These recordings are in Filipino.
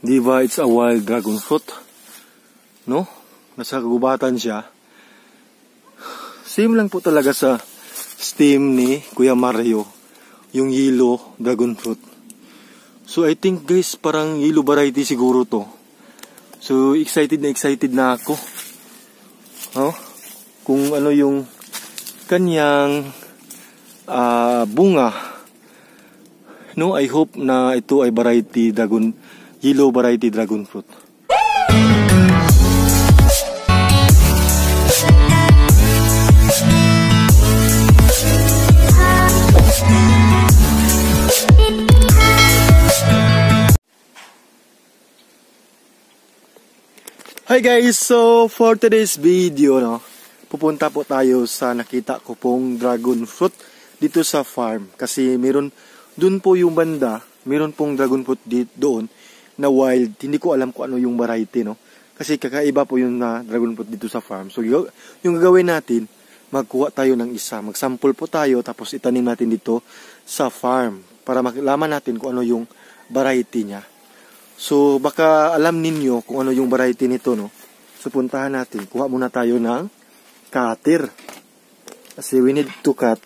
Di ba it's a wild dragon fruit? No? Nasa kagubatan siya. Same lang po talaga sa stem ni Kuya Mario, yung yellow dragon fruit. So I think guys, parang yellow variety siguro to. So excited na ako. Oh? Kung ano yung kanyang bunga. No, I hope na ito ay yellow variety dragon fruit. Hi guys, so for today's video, no, pupunta po tayo sa nakita ko pong dragon fruit dito sa farm. Kasi dun po yung banda, meron pong dragon fruit doon na wild. Hindi ko alam kung ano yung variety, no. Kasi kakaiba po yung dragon fruit dito sa farm. So yung gagawin natin, magkuha tayo ng isa. Magsample po tayo, tapos itanim natin dito sa farm. Para malaman natin kung ano yung variety niya. So baka alam ninyo kung ano yung variety nito, no. So puntahan natin. Kuha muna tayo ng cutter. Kasi we need to cut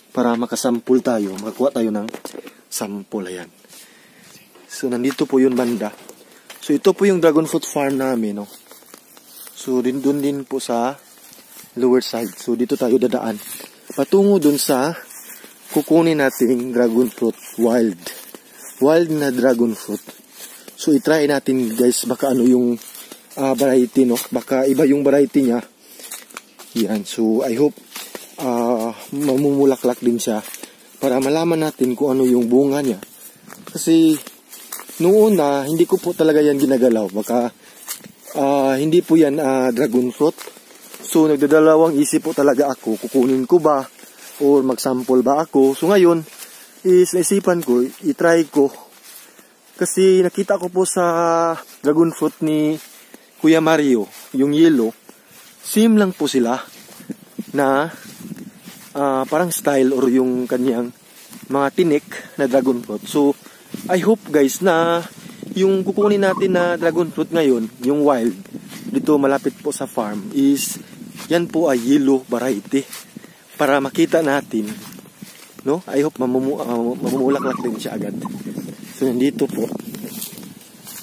para makasample tayo. Makakuha tayo ng sample. Ayan. So nandito po yung banda. So ito po yung dragon fruit farm namin, no. So dun din po sa lower side. So dito tayo dadaan. Patungo dun sa kukunin nating dragon fruit wild. Wild na dragon fruit. So i-try natin guys, baka ano yung variety, no. Baka iba yung variety niya. Yan. So I hope mamumulaklak din siya para malaman natin kung ano yung bunga niya. Kasi noon hindi ko po talaga yan ginagalaw. Baka hindi po yan dragon fruit. So nagdadalawang isip po talaga ako, kukunin ko ba or magsample ba ako. So ngayon is naisipan ko, i-try ko. Kasi nakita ko po sa dragon fruit ni Kuya Mario, yung yellow, same lang po sila na parang style or yung kanyang mga tinik na dragon fruit. So I hope guys na yung kukunin natin na dragon fruit ngayon, yung wild, dito malapit po sa farm, is yan po ay yellow variety. Para makita natin, no? I hope mamumulaklak din siya agad. So nandito po.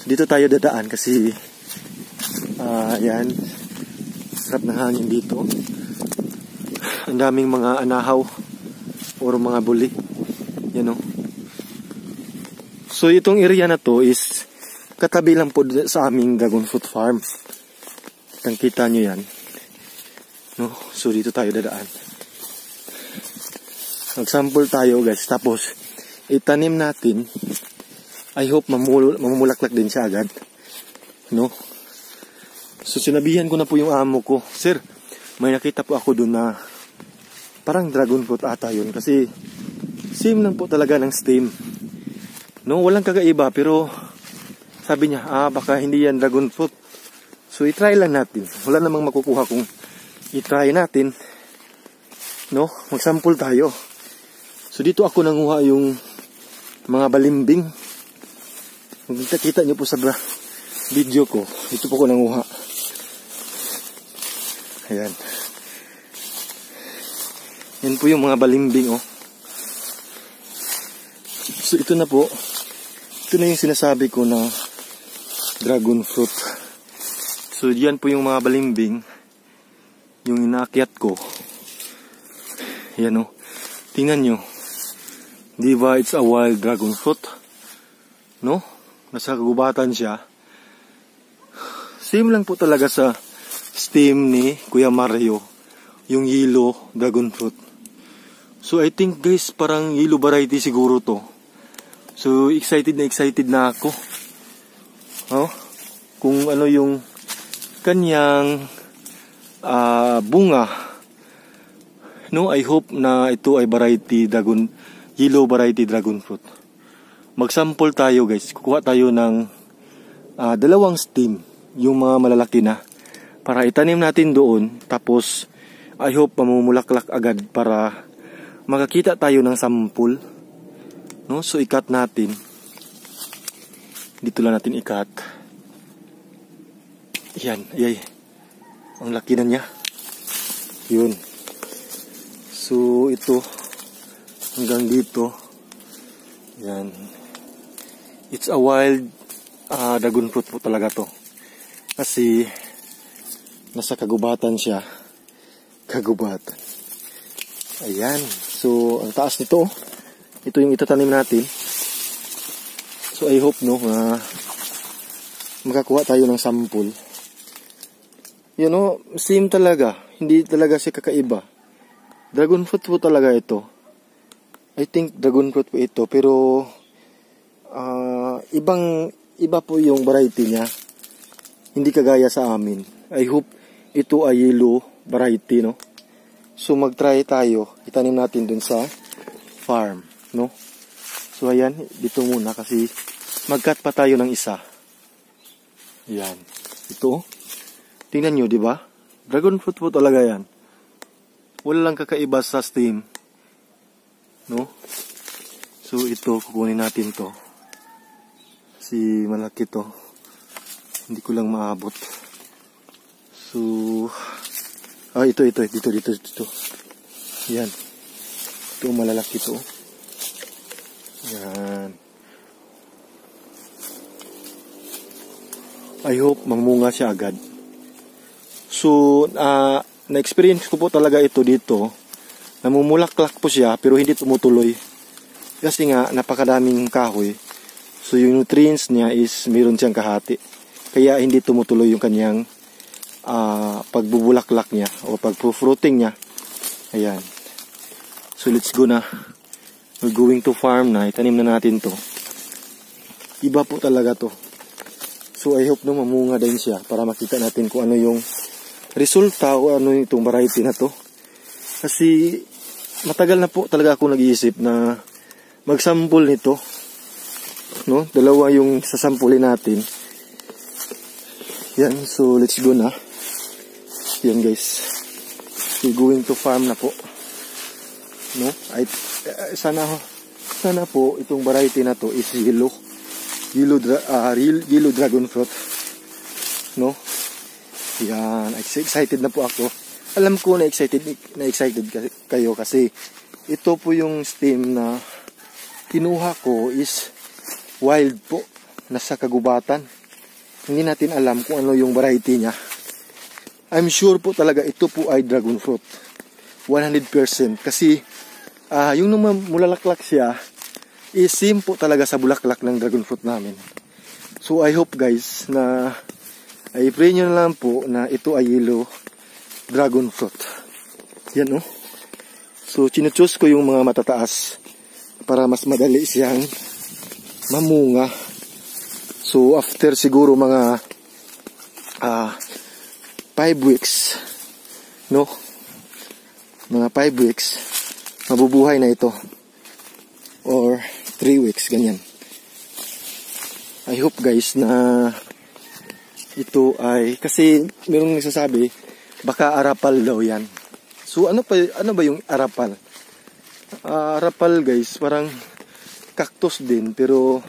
Dito tayo dadaan kasi yan. Sarap ng hangin dito. Ang daming mga anahaw or mga buli. Yan, no? So itong area na to is katabi lang po sa aming dragon fruit farm. Kita nyo yan. No? So dito tayo dadaan. Mag-sample tayo guys. Tapos itanim natin. I hope mamumulaklak din siya agad. No? So sinabihan ko na po yung amo ko, sir, may nakita po ako doon na parang dragon fruit ata yun. Kasi same lang po talaga ng stem. No, walang kakaiba, pero sabi niya, baka hindi yan dragon fruit. So i-try lang natin. Wala namang makukuha kung i-try natin. No, mag-sample tayo. So dito ako nanguha yung mga balimbing. Kung kita nyo po sa video ko, dito po ko nanguha. Ayan. Yan po yung mga balimbing, oh. So ito na po. Ito na yung sinasabi ko na dragon fruit. So yan po yung mga balimbing. Yung inaakyat ko. Yan, oh. Tingnan nyo. Di ba it's a wild dragon fruit? No? Nasa kagubatan siya. Same lang po talaga sa stem ni Kuya Mario, yung yellow dragon fruit. So I think guys, parang yellow variety siguro to. So excited na ako. Oh, kung ano yung kanyang bunga. No, I hope na ito ay yellow variety dragon fruit. Magsample tayo guys. Kukuha tayo ng dalawang stem, yung mga malalaki na, para itanim natin doon. Tapos I hope mamumulaklak agad para makakita tayo ng sample. No, so i-cut natin. Dito lang natin ikat. Yan, ay. Ang laki na niya. Yun. So, ito. Hanggang dito. Yan. It's a wild dragon fruit po talaga to. Kasi, nasa kagubatan siya. Kagubatan. Ayan. So, ang taas nito. Ito yung itatanim natin. So, I hope, no, makakuha tayo ng sample. You know, same talaga. Hindi talaga siya kakaiba. Dragon fruit po talaga ito. I think dragon fruit po ito. Pero, iba po yung variety niya. Hindi kagaya sa amin. I hope ito ay yellow variety, no? So, mag-try tayo. Itanim natin dun sa farm, no? So, ayan. Dito muna kasi mag-cut pa tayo ng isa. Ayan. Ito. Tingnan nyo, di ba? Dragon fruit po talaga yan. Wala lang kakaiba sa stem. No? So, ito. Kukunin natin to. Kasi malaki to. Hindi ko lang maabot. So, ito. Dito. Yan. Ito, malalaki to. Yan. I hope mamunga siya agad. So, na-experience ko po talaga ito dito. Namumulaklak po siya, pero hindi tumutuloy. Kasi nga, napakadaming kahoy. So, yung nutrients niya is meron siyang kahati. Kaya hindi tumutuloy yung kanyang pagbubulaklak niya o pagpo-fruiting niya. Ayan. So, let's go na. We're going to farm na. Itanim na natin to. Iba po talaga to. So, I hope no mamunga din siya para makita natin kung ano yung resulta o ano itong variety na to. Kasi, matagal na po talaga ako nag-iisip na mag-sample nito. No? Dalawa yung sasampulin natin. Yan. So, let's go na. Yan, guys. We're going to farm na po. No? Sana po itong variety na to is yellow dragon fruit. No? Yan, excited na po ako. Alam ko na excited kayo kasi ito po yung stem na kinuha ko is wild po, nasa kagubatan. Hindi natin alam kung ano yung variety niya. I'm sure po talaga ito po ay dragon fruit. 100% kasi yung namumulaklak siya is same po talaga sa bulaklak ng dragon fruit namin. So I hope guys na i-pray nyo na lang po na ito ay yellow dragon fruit. Yan, no? So chinuchoose ko yung mga matataas para mas madali siyang mamunga. So after siguro mga 5 weeks, no? Mga 5 weeks mabubuhay na ito. Or 3 weeks, ganyan. I hope guys na ito ay, kasi merong nagsasabi baka arapal daw yan. So ano ba yung arapal? Arapal guys, parang cactus din, pero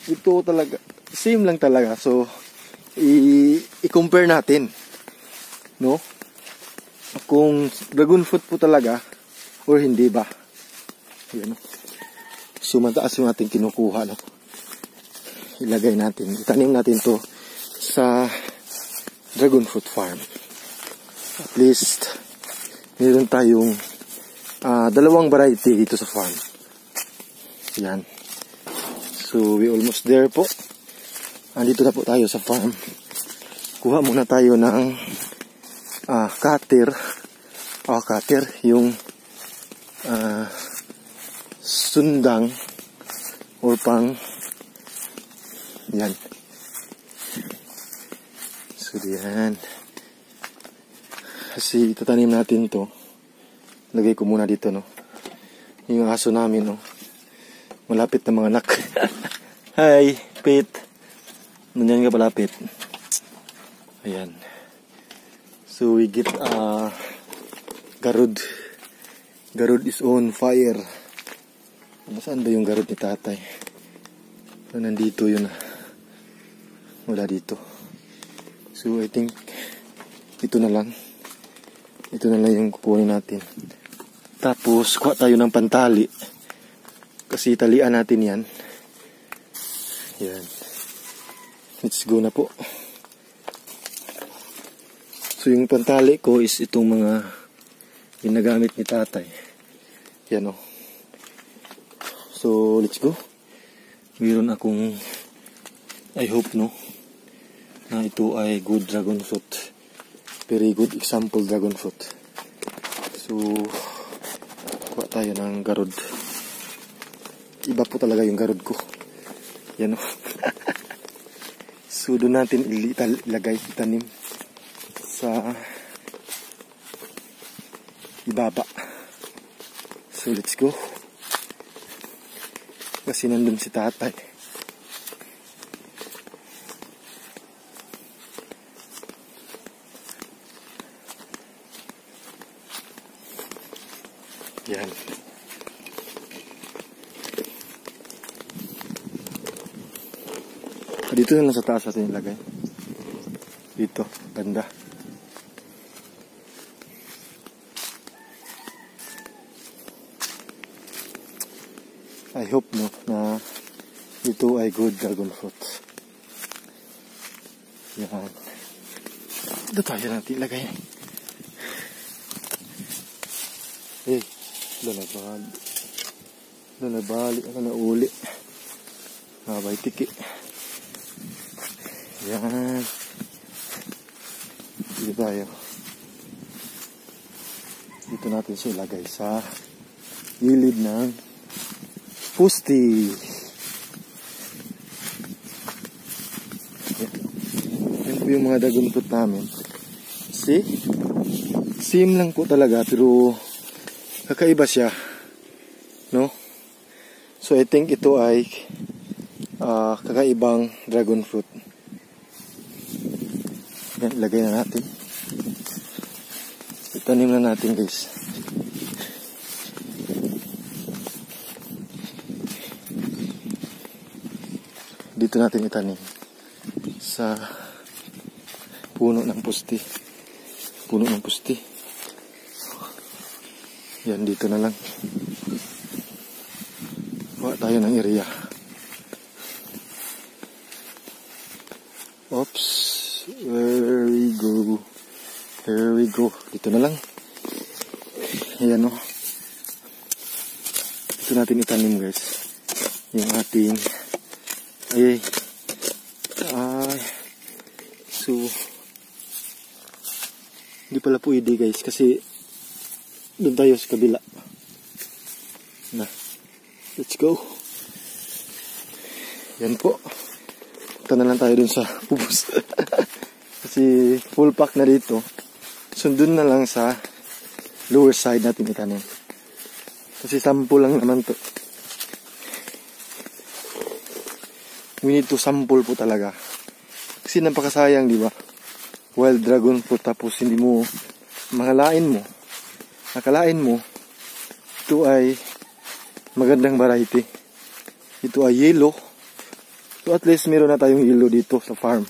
ito talaga same lang talaga. So i-compare natin, no? Kung dragon fruit po talaga or hindi ba. Yan, no? So mataas yung ating kinukuha, no? Ilagay natin, itanim natin to sa dragon fruit farm. At least meron tayong dalawang variety dito sa farm. Yan. So we almost there po. Andito na po tayo sa farm. Kuha muna tayo ng cutter. Cutter, yung sundang or pang yan. So yan. Kasi tatanim natin to. Lagay ko muna dito, no. Yung aso namin, no. Malapit na mga anak. Hi, Pete. Nandiyan ka palapit. Ayan. So we get garud. Garud is on fire. Nasaan ba yung garud ni tatay? So, nandito yun. Wala dito. So I think ito na lang. Ito na lang yung kukunin natin. Tapos kuha tayo ng pantali. Kasi talian natin yan. Yan. Let's go na po. So yung pantali ko is itong mga ginagamit ni tatay. Yan o. So let's go. Mayroon akong I hope no na ito ay good dragon fruit. Very good example dragon fruit. So kuha tayo ng garod. Iba po talaga yung garod ko. Yan o. So doon natin ilagay, itanim sa ibaba. So let's go. Kasi nandun si tatay. Yan. Dito na lang sa taas natin ilagay. Dito, banda. I hope no na ito ay good dragon fruit. Yan. Dito tayo natin ilagay. Eh, lalabali ako na uli. Habay tiki. Yan. Dito tayo. Dito natin siya ilagay sa gilid ng pusti. Yan po yung mga dragon fruit namin. See? Same lang po talaga pero kakaiba siya. No? So I think ito ay kakaibang dragon fruit. Yan, ilagay na natin. Itanim na natin guys. Dito natin itanim sa puno ng pusti. Puno ng pusti. Yan, dito na lang. Kuha tayo ng area. Oops. There we go. There we go. Dito na lang. Ayan o. Dito natin itanim guys. Yung ating ay. So hindi pala pwede guys kasi doon tayo sa kabila. Na. Let's go. Yan po. Punta na lang tayo dun sa pubos. Kasi full pack na dito. Sundun na lang sa lower side natin itanim. Kasi sample lang naman to. We need to sample po talaga. Kasi napakasayang, di ba? Wild dragon fruit tapos hindi mo nakalain mo ito ay magandang variety. Ito ay yellow. So at least meron na tayong yellow dito sa farm.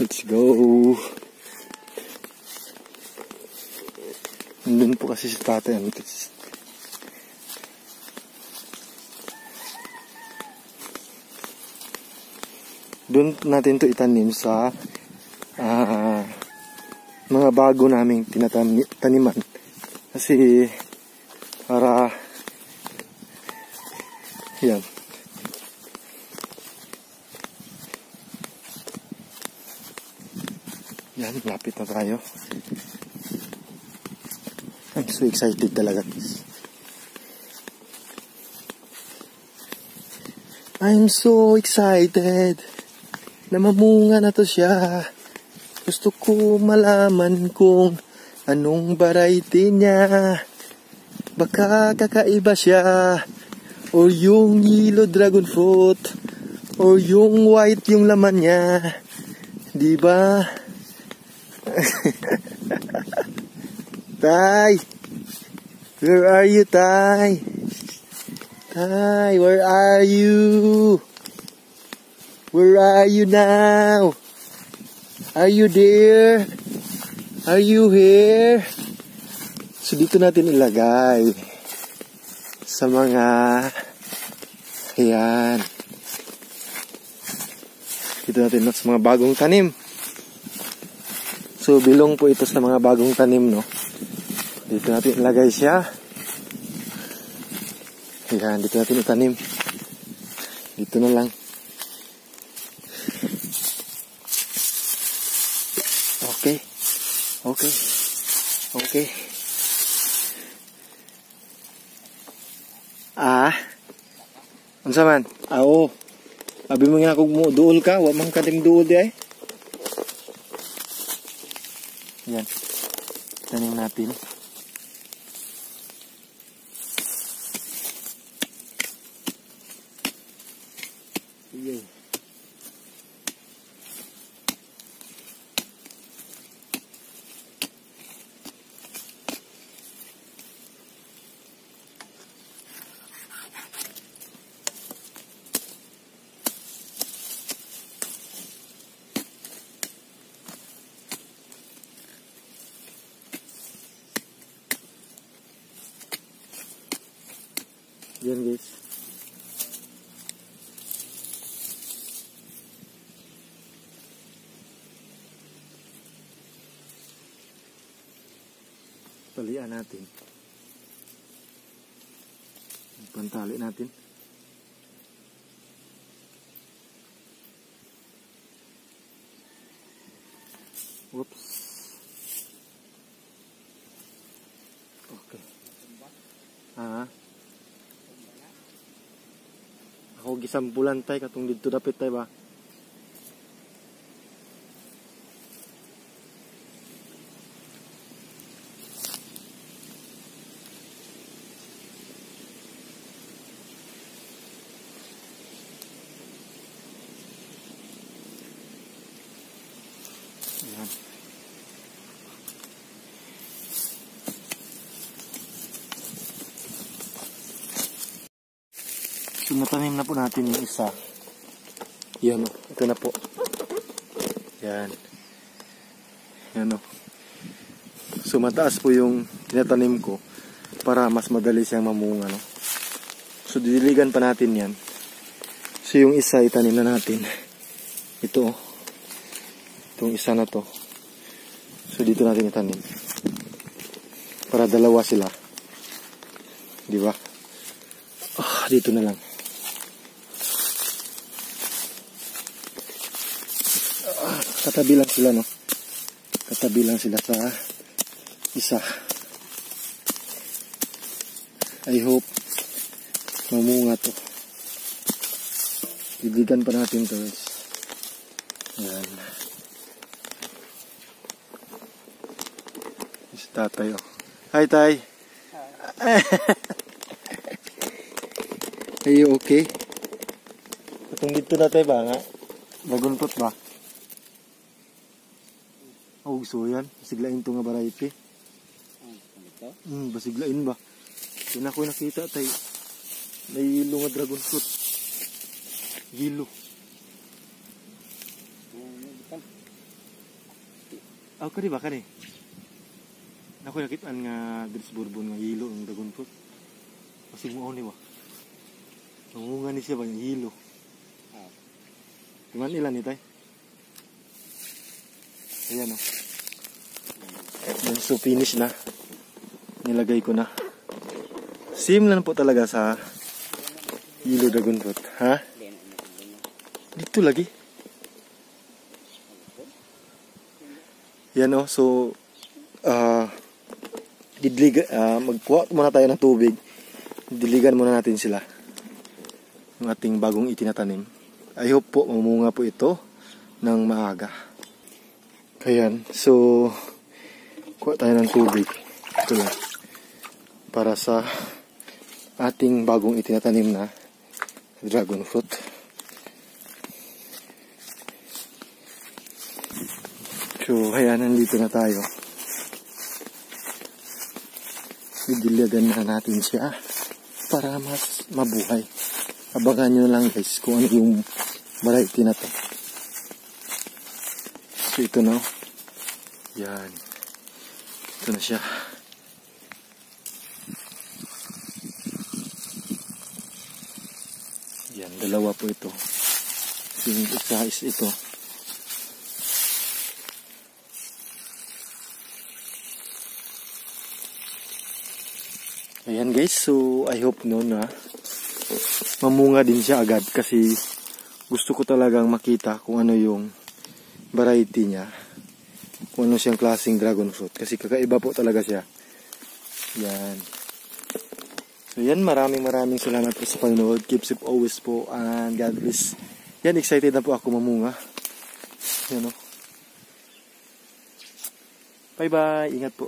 Let's go. Nandun po kasi si tatay. Doon natin to itanim sa mga bago naming taniman. Kasi para yan. Yan, lapit na tayo. I'm so excited talaga. I'm so excited na mamunga na to siya. Gusto ko malaman kung anong variety niya. Baka kakaiba siya. O yung yellow dragon fruit. O yung white yung laman niya. Diba? Tay! Where are you, Tay? Tay, where are you? Where are you now? Are you there? Are you here? So dito natin ilagay sa mga ayan. Dito natin sa mga bagong tanim. So bilong po ito sa mga bagong tanim, no. Dito natin ilagay siya. Ayan, dito natin itanim. Dito na lang. Okay. Okay. Okay. Unsa man? Oo. Abi mo nga kung mo duol ka, wa man kading duol di ay. Yan. Tanim natin. Iyo. Yan guys. Talian natin. Pantali natin. Whoops. Okay. Ako gisampulan tay katong dito dapit tay ba. Ayan. So, natanim na po natin yung isa. Yan o. Ito na po. Yan. Yan o. So, mataas po yung tinatanim ko para mas madali siyang mamunga. No? So, didiligan pa natin yan. So, yung isa itanim na natin. Ito o. Itong isa na to. So, dito natin itanim. Para dalawa sila. Diba? Dito na lang. Katabi lang sila, no? Katabi lang sila sa isa. I hope mamunga to. Diligan pa natin to, guys. Ayan. Si tatay, oh. Hi, tay. Are you okay? Itong dito na tayo ba nga? Naguntot ba? Oh, gusto yan. Basiglain ito nga variety. Basiglain ba? Yan ako nakita tayo. May yelo nga dragon fruit. Yelo. Ako ka di ba ka ni? Ako nakitaan nga Dris Bourbon nga yelo ang dragon fruit. Masig mo ni ba? Namunga ni siya ba yung hilo? Iman ilan ni tay? Ayan o. So finish na. Nilagay ko na. Same lang po talaga sa yellow dragon fruit. Ha? Dito lagi. Yan o. So magkuha muna tayo ng tubig. Diligan muna natin sila. Yung ating bagong itinatanim. I hope po mamunga po ito ng maaga. Ayan. So kuha tayo ng tubig. Ito lang. Para sa ating bagong itinatanim na dragon fruit. So ayan, nandito na tayo. Didiligan na natin siya. para mas mabuhay. Abangan nyo lang guys kung ano yung variety na to. So ito na. Yan. Ito na siya. Yan, dalawa po ito. Yung isa is ito. Ayan guys, so I hope no na mamunga din siya agad kasi gusto ko talagang makita kung ano yung variety niya, kung ano siyang klaseng dragon fruit kasi kakaiba po talaga siya. Yan. So yan, maraming salamat po sa panonood. Keep safe always po and God bless. Yan, excited na po ako mamunga. Yan o. Bye bye, ingat po.